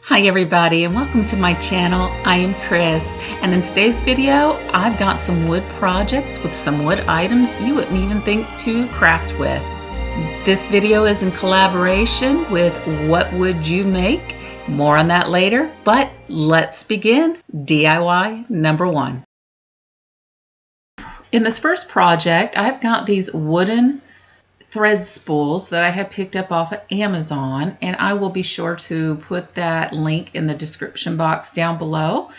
Hi everybody and welcome to my channel. I am Chris, and in today's video I've got some wood projects with some wood items you wouldn't even think to craft with. This video is in collaboration with What Would You Make? More on that later, but let's begin DIY number 1. In this first project I've got these wooden thread spools that I have picked up off of Amazon, and I will be sure to put that link in the description box down below.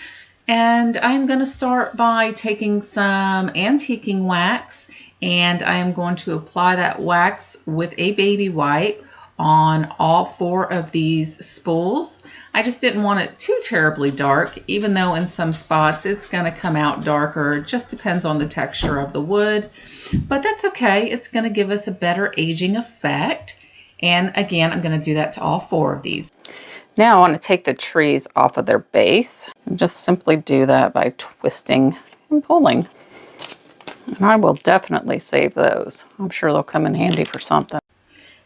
And I'm going to start by taking some antiquing wax, and I am going to apply that wax with a baby wipe on all 4 of these spools. I just didn't want it too terribly dark, even though in some spots it's going to come out darker. It just depends on the texture of the wood, but that's okay. It's going to give us a better aging effect. And again, I'm going to do that to all 4 of these. Now I want to take the trees off of their base and just simply do that by twisting and pulling. And I will definitely save those. I'm sure they'll come in handy for something.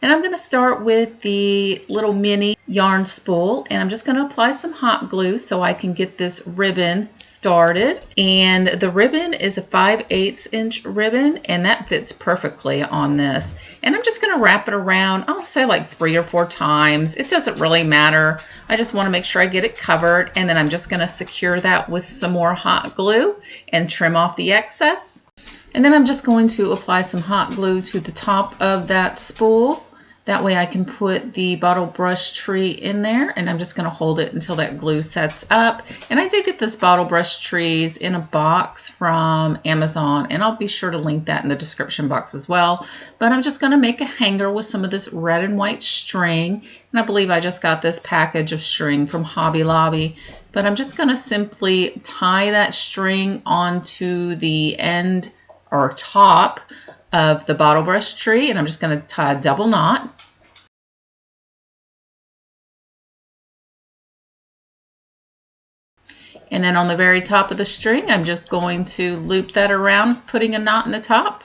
And I'm going to start with the little mini yarn spool, and I'm just going to apply some hot glue so I can get this ribbon started. And the ribbon is a 5/8 inch ribbon, and that fits perfectly on this. And I'm just going to wrap it around, I'll say like 3 or 4 times. It doesn't really matter. I just want to make sure I get it covered, and then I'm just going to secure that with some more hot glue and trim off the excess. And then I'm just going to apply some hot glue to the top of that spool. That way I can put the bottle brush tree in there, and I'm just going to hold it until that glue sets up. And I did get this bottle brush trees in a box from Amazon, and I'll be sure to link that in the description box as well. But I'm just going to make a hanger with some of this red and white string, and I believe I just got this package of string from Hobby Lobby. But I'm just going to simply tie that string onto the end or top of the bottle brush tree, and I'm just going to tie a double knot. And then on the very top of the string, I'm just going to loop that around, putting a knot in the top.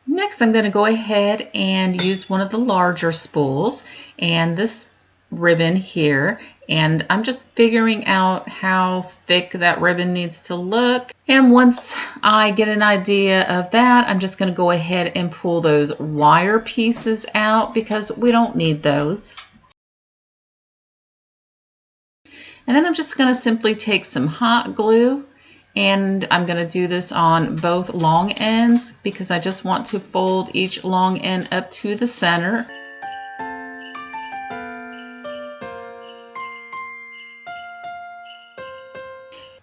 Next, I'm going to go ahead and use one of the larger spools and this ribbon here. And I'm just figuring out how thick that ribbon needs to look. And once I get an idea of that, I'm just going to go ahead and pull those wire pieces out because we don't need those. And then I'm just going to simply take some hot glue, and I'm going to do this on both long ends because I just want to fold each long end up to the center.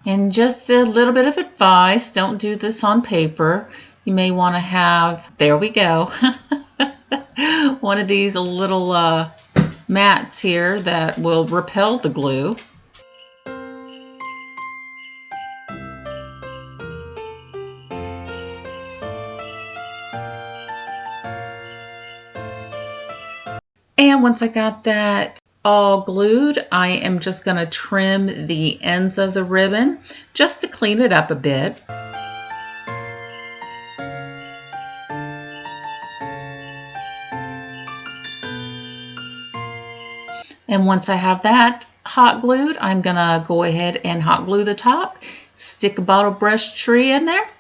And just a little bit of advice, don't do this on paper. You may want to have, there we go, one of these little mats here that will repel the glue. And once I got that all glued, I am just going to trim the ends of the ribbon just to clean it up a bit. And once I have that hot glued, I'm going to go ahead and hot glue the top, stick a bottle brush tree in there.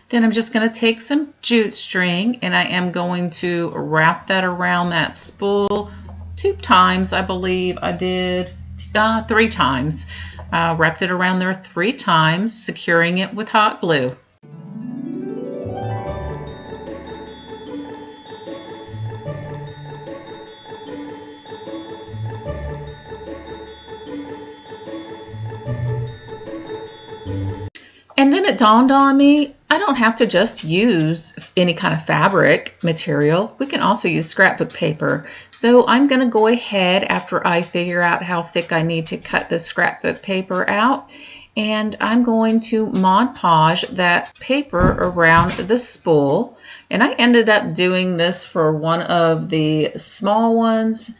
Then I'm just going to take some jute string, and I am going to wrap that around that spool 2 times. I believe I did 3 times. Wrapped it around there 3 times, securing it with hot glue. And then it dawned on me, I don't have to just use any kind of fabric material. We can also use scrapbook paper. So I'm going to go ahead after I figure out how thick I need to cut the scrapbook paper out. And I'm going to Mod Podge that paper around the spool. And I ended up doing this for one of the small ones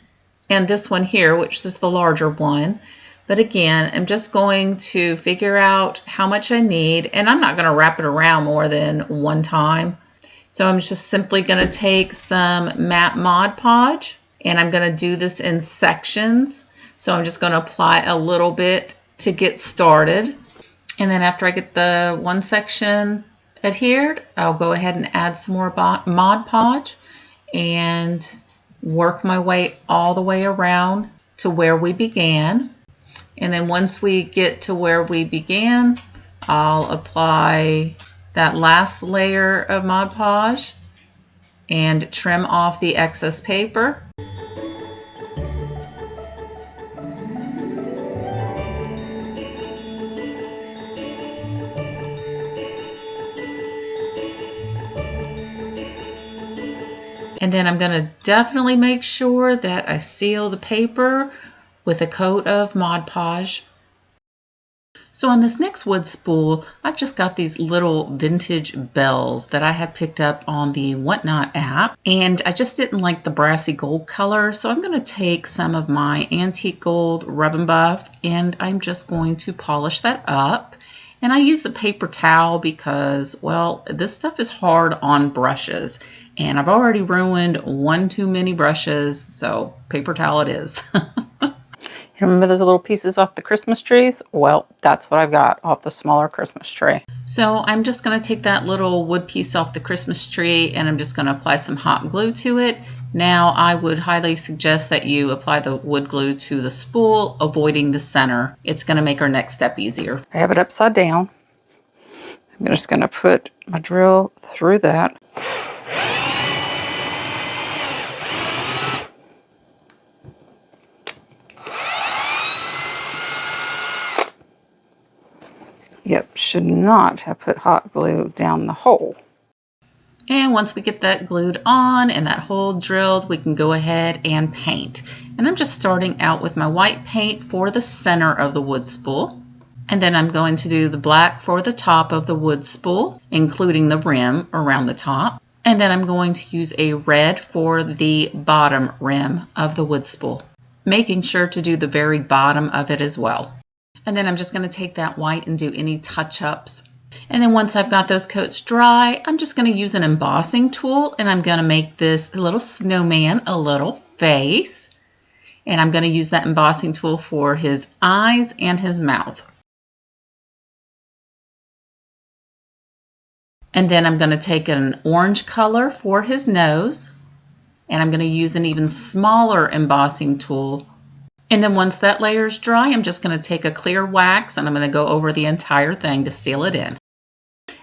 and this one here, which is the larger one. But again, I'm just going to figure out how much I need, and I'm not going to wrap it around more than 1 time. So I'm just simply going to take some matte Mod Podge, and I'm going to do this in sections So I'm just going to apply a little bit to get started. And then after I get the one section adhered, I'll go ahead and add some more Mod Podge and work my way all the way around to where we began. And then once we get to where we began, I'll apply that last layer of Mod Podge and trim off the excess paper. And then I'm going to definitely make sure that I seal the paper with a coat of Mod Podge. So on this next wood spool, I've just got these little vintage bells that I had picked up on the Whatnot app, and I just didn't like the brassy gold color, so I'm going to take some of my antique gold Rub and Buff, and I'm just going to polish that up. And I use the paper towel because, well, this stuff is hard on brushes, and I've already ruined one too many brushes, so paper towel it is. Remember those little pieces off the Christmas trees? Well, that's what I've got off the smaller Christmas tree. So I'm just going to take that little wood piece off the Christmas tree and I'm just going to apply some hot glue to it. Now I would highly suggest that you apply the wood glue to the spool, avoiding the center. It's going to make our next step easier. I have it upside down. I'm just going to put my drill through that. Yep, should not have put hot glue down the hole. And once we get that glued on and that hole drilled, we can go ahead and paint. And I'm just starting out with my white paint for the center of the wood spool. And then I'm going to do the black for the top of the wood spool, including the rim around the top. And then I'm going to use a red for the bottom rim of the wood spool, making sure to do the very bottom of it as well. And then I'm just going to take that white and do any touch-ups. And then once I've got those coats dry, I'm just going to use an embossing tool and I'm going to make this little snowman a little face. And I'm going to use that embossing tool for his eyes and his mouth. And then I'm going to take an orange color for his nose. And I'm going to use an even smaller embossing tool. And then once that layer is dry, I'm just going to take a clear wax and I'm going to go over the entire thing to seal it in.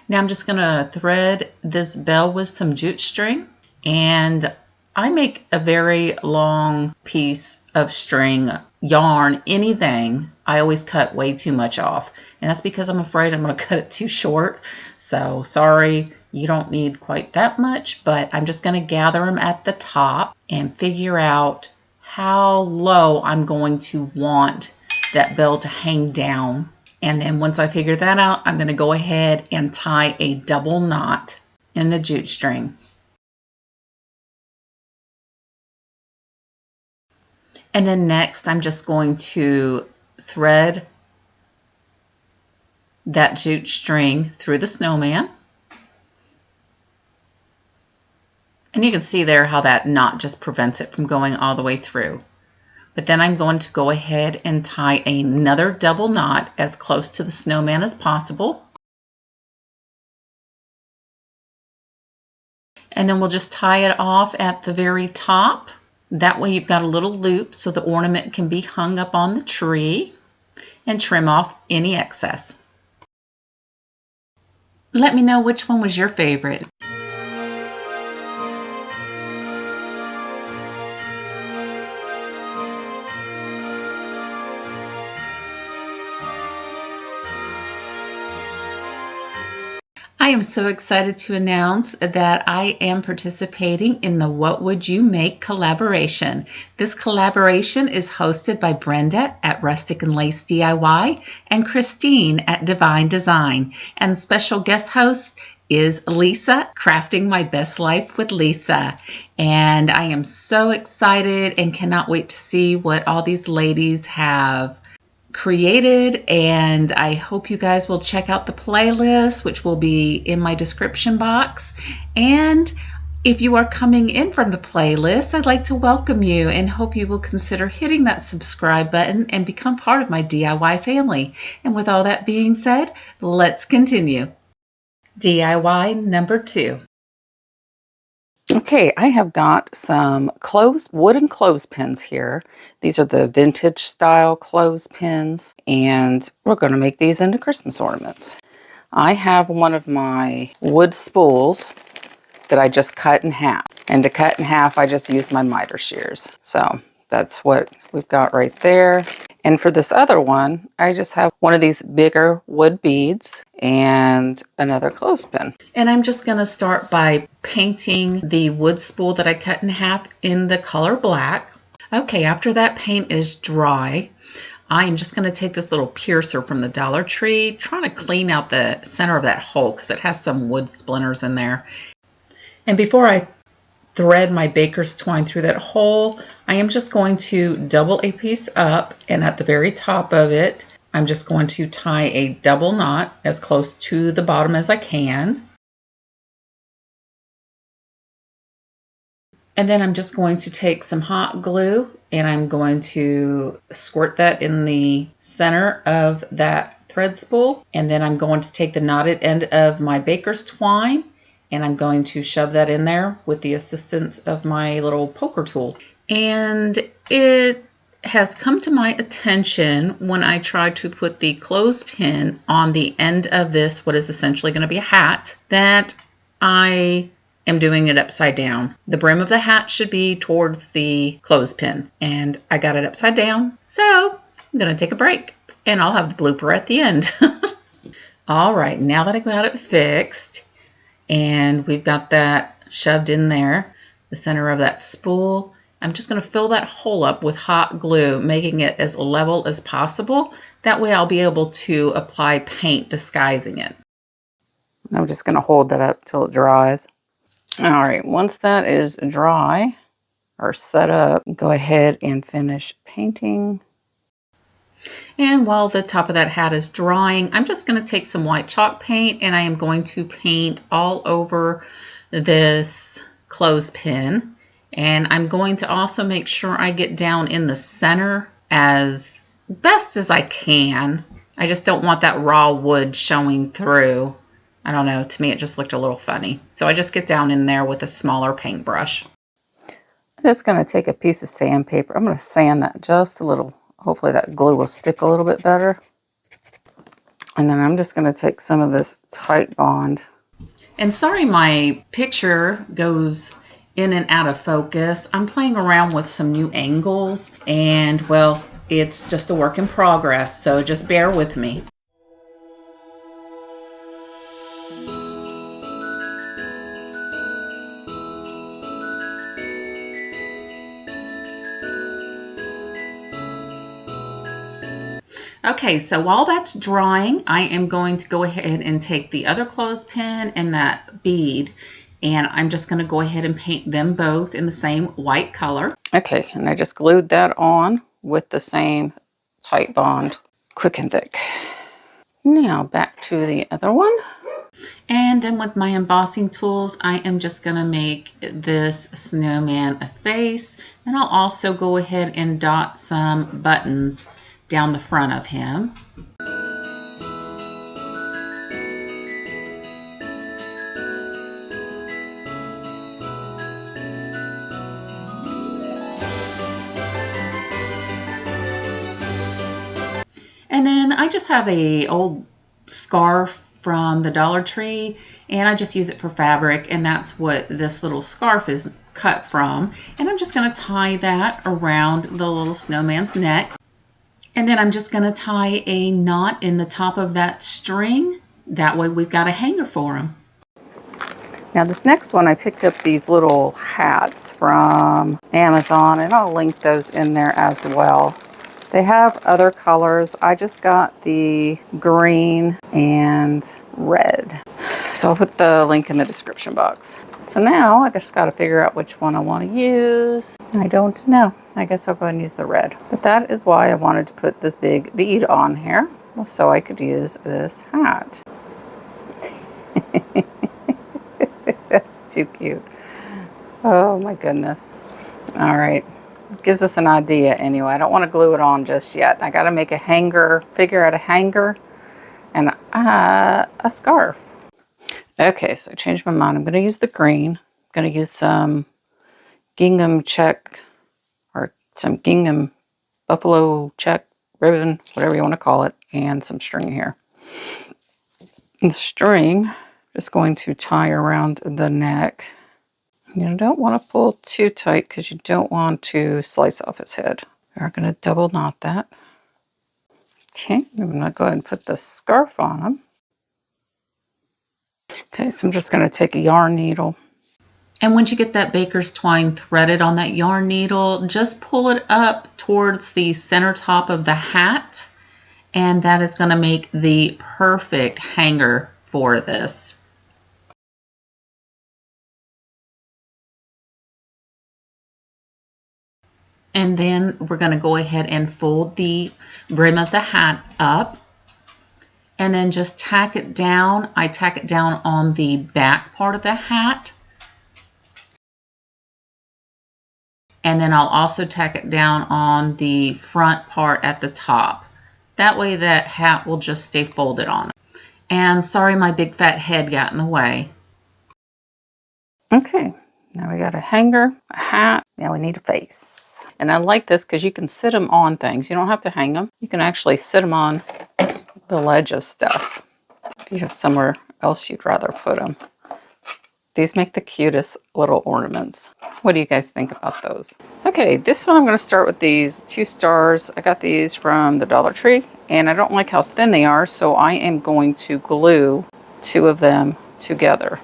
Now I'm just going to thread this bell with some jute string, and I make a very long piece of string, yarn, anything. I always cut way too much off, and that's because I'm afraid I'm going to cut it too short. So sorry, you don't need quite that much, but I'm just going to gather them at the top and figure out how low I'm going to want that bell to hang down. And then once I figure that out, I'm going to go ahead and tie a double knot in the jute string. And then next, I'm just going to thread that jute string through the snowman. And you can see there how that knot just prevents it from going all the way through. But then I'm going to go ahead and tie another double knot as close to the snowman as possible. And then we'll just tie it off at the very top. That way you've got a little loop so the ornament can be hung up on the tree, and trim off any excess. Let me know which one was your favorite. I am so excited to announce that I am participating in the What Would You Make collaboration. This collaboration is hosted by Brenda at Rustic and Lace DIY and Christine at Divine Design. And special guest host is Lisa, Crafting My Best Life with Lisa. And I am so excited and cannot wait to see what all these ladies have created, and I hope you guys will check out the playlist, which will be in my description box. And If you are coming in from the playlist, I'd like to welcome you and hope you will consider hitting that subscribe button and become part of my DIY family. And with all that being said, let's continue. DIY number 2. Okay, I have got some wooden clothespins here. These are the vintage style clothespins, and we're going to make these into Christmas ornaments. I have one of my wood spools that I just cut in half. And to cut in half, I just use my miter shears. So that's what we've got right there. And for this other one, I just have one of these bigger wood beads and another clothespin. And I'm just going to start by painting the wood spool that I cut in half in the color black. Okay, after that paint is dry, I am just going to take this little piercer from the Dollar Tree, trying to clean out the center of that hole because it has some wood splinters in there. And before I thread my baker's twine through that hole, I am just going to double a piece up, and at the very top of it, I'm just going to tie a double knot as close to the bottom as I can. And then I'm just going to take some hot glue and I'm going to squirt that in the center of that thread spool. And then I'm going to take the knotted end of my baker's twine and I'm going to shove that in there with the assistance of my little poker tool. And it has come to my attention when I tried to put the clothespin on the end of this, what is essentially going to be a hat, that I am doing it upside down. The brim of the hat should be towards the clothespin, and I got it upside down. So I'm going to take a break, and I'll have the blooper at the end. All right, now that I got it fixed, and we've got that shoved in there, the center of that spool, I'm just going to fill that hole up with hot glue, making it as level as possible. That way I'll be able to apply paint disguising it. I'm just going to hold that up till it dries. All right, once that is dry or set up, go ahead and finish painting. And while the top of that hat is drying, I'm just going to take some white chalk paint and I am going to paint all over this clothespin. And I'm going to also make sure I get down in the center as best as I can. I just don't want that raw wood showing through. I don't know, to me it just looked a little funny. So I just get down in there with a smaller paintbrush. I'm just going to take a piece of sandpaper. I'm going to sand that just a little. Hopefully that glue will stick a little bit better. And then I'm just going to take some of this tight bond. And sorry my picture goes in and out of focus. I'm playing around with some new angles and well, it's just a work in progress. So just bear with me. Okay, so while that's drying, I am going to go ahead and take the other clothespin and that bead, and I'm just going to go ahead and paint them both in the same white color. Okay, and I just glued that on with the same tight bond, quick and thick. Now back to the other one. And then with my embossing tools, I am just going to make this snowman a face, and I'll also go ahead and dot some buttons down the front of him. And then I just have a old scarf from the Dollar Tree and I just use it for fabric, and that's what this little scarf is cut from. And I'm just going to tie that around the little snowman's neck. And then I'm just going to tie a knot in the top of that string. That way we've got a hanger for him. Now this next one, I picked up these little hats from Amazon, and I'll link those in there as well. They have other colors. I just got the green and red. So I'll put the link in the description box. So now I just got to figure out which one I want to use. I don't know. I guess I'll go ahead and use the red. But that is why I wanted to put this big bead on here, so I could use this hat. That's too cute. Oh my goodness. All right. Gives us an idea anyway. I don't want to glue it on just yet. I got to make a hanger, figure out a hanger and a scarf. Okay, so I changed my mind. I'm going to use the green. I'm going to use some gingham check or some gingham buffalo check ribbon, whatever you want to call it, and some string here. And the string is going to tie around the neck. You don't want to pull too tight because you don't want to slice off its head. We're going to double knot that. Okay, I'm going to go ahead and put the scarf on them. Okay, so I'm just going to take a yarn needle. And once you get that baker's twine threaded on that yarn needle, just pull it up towards the center top of the hat, and that is going to make the perfect hanger for this. And then we're going to go ahead and fold the brim of the hat up and then just tack it down. I tack it down on the back part of the hat. And then I'll also tack it down on the front part at the top. That way that hat will just stay folded on. And sorry, my big fat head got in the way. Okay, now we got a hanger, a hat. Now we need a face. And I like this because you can sit them on things. You don't have to hang them. You can actually sit them on the ledge of stuff if you have somewhere else you'd rather put them. These make the cutest little ornaments. What do you guys think about those? Okay, this one I'm going to start with these 2 stars. I got these from the Dollar Tree, and I don't like how thin they are, so I am going to glue 2 of them together.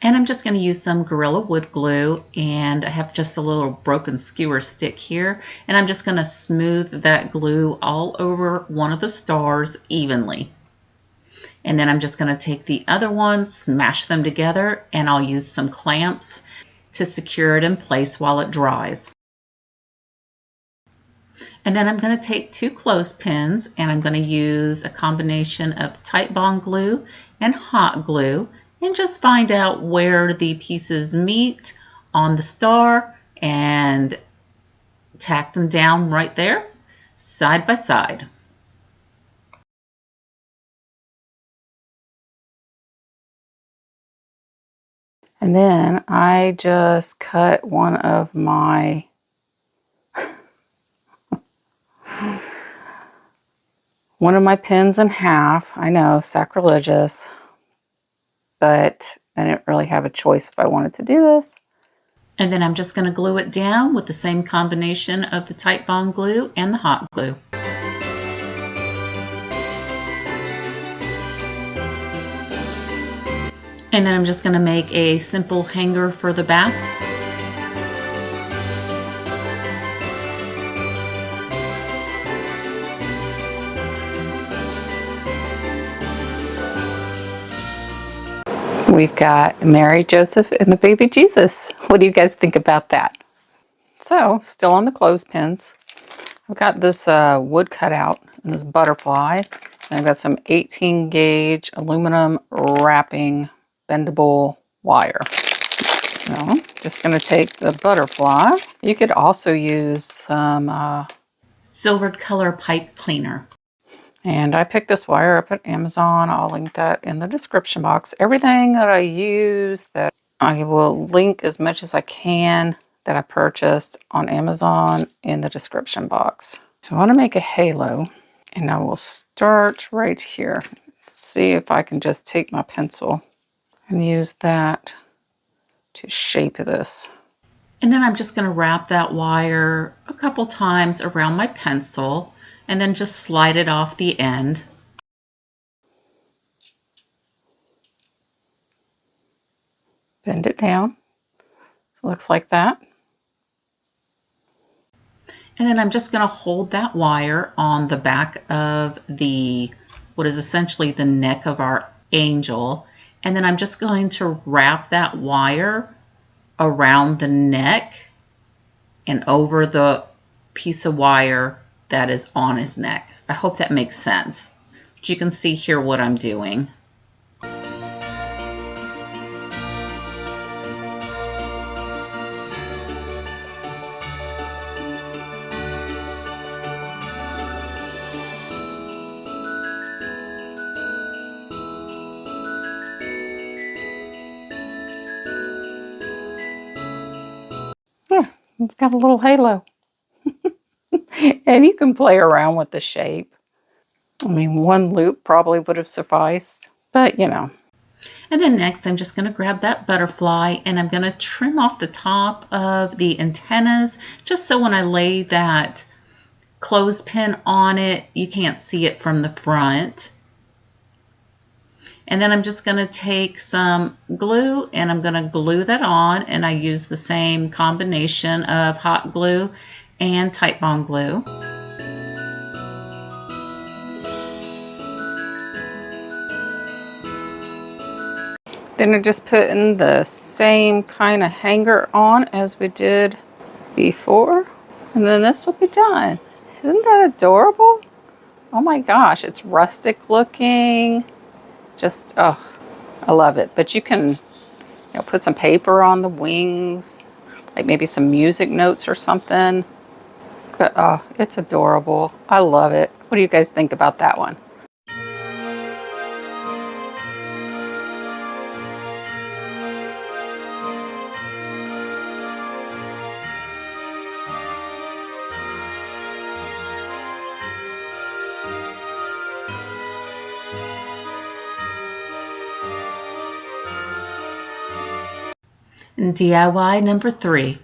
And I'm just going to use some Gorilla Wood glue, and I have just a little broken skewer stick here, and I'm just going to smooth that glue all over one of the stars evenly. And then I'm just going to take the other ones, smash them together, and I'll use some clamps to secure it in place while it dries. And then I'm going to take 2 clothespins, and I'm going to use a combination of Titebond glue and hot glue, and just find out where the pieces meet on the star and tack them down right there, side by side. And then I just cut one of my pins in half. I know, sacrilegious, but I didn't really have a choice if I wanted to do this. And then I'm just going to glue it down with the same combination of the Titebond glue and the hot glue. And then I'm just going to make a simple hanger for the back. We've got Mary, Joseph, and the baby Jesus. What do you guys think about that? So, still on the clothespins, I've got this wood cutout and this butterfly. And I've got some 18 gauge aluminum wrapping bendable wire. So, just going to take the butterfly. You could also use some silvered color pipe cleaner. And I picked this wire up at Amazon. I'll link that in the description box. Everything that I use, that I will link as much as I can that I purchased on Amazon in the description box. So I want to make a halo, and I will start right here. See if I can just take my pencil and use that to shape this. And then I'm just going to wrap that wire a couple times around my pencil and then just slide it off the end. Bend it down. So it looks like that. And then I'm just going to hold that wire on the back of what is essentially the neck of our angel. And then I'm just going to wrap that wire around the neck and over the piece of wire that is on his neck. I hope that makes sense. But you can see here what I'm doing. It's got a little halo. And you can play around with the shape. I mean, one loop probably would have sufficed, but you know. And then next, I'm just going to grab that butterfly and I'm going to trim off the top of the antennas just so when I lay that clothespin on it, you can't see it from the front. And then I'm just going to take some glue and I'm going to glue that on, and I use the same combination of hot glue and Titebond glue. Then I just put in the same kind of hanger on as we did before. And then this will be done. Isn't that adorable? Oh my gosh, it's rustic looking. Just, oh, I love it. But you can, put some paper on the wings, like maybe some music notes or something. But, oh, it's adorable. I love it. What do you guys think about that one? And DIY number 3.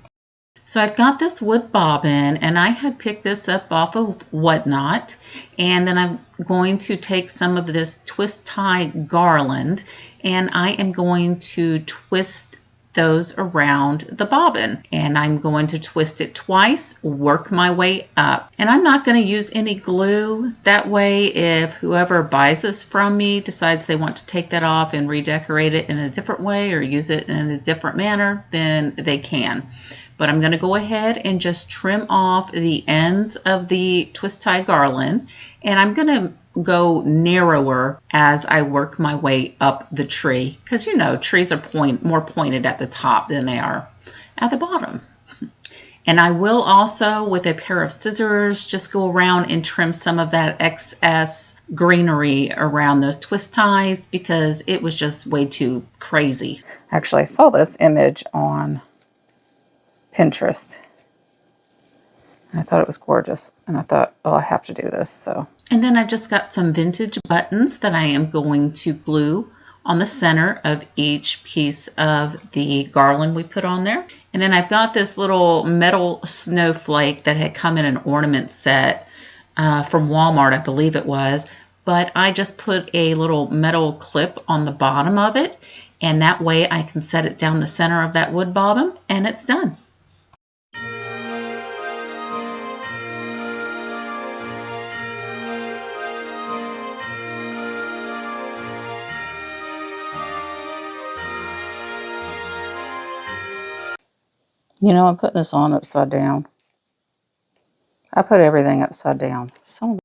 So I've got this wood bobbin and I had picked this up off of Whatnot, and then I'm going to take some of this twist tie garland and I am going to twist those around the bobbin, and I'm going to twist it twice, work my way up. And I'm not going to use any glue. That way, if whoever buys this from me decides they want to take that off and redecorate it in a different way or use it in a different manner, then they can. But I'm going to go ahead and just trim off the ends of the twist tie garland, and I'm going to go narrower as I work my way up the tree, because trees are more pointed at the top than they are at the bottom. And I will also, with a pair of scissors, just go around and trim some of that excess greenery around those twist ties because it was just way too crazy. Actually, I saw this image on Pinterest. I thought it was gorgeous, and I thought, oh, I have to do this. So, and then I've just got some vintage buttons that I am going to glue on the center of each piece of the garland we put on there. And then I've got this little metal snowflake that had come in an ornament set from Walmart, I believe it was. But I just put a little metal clip on the bottom of it, and that way I can set it down the center of that wood bobbin, and it's done. I'm putting this on upside down. I put everything upside down. So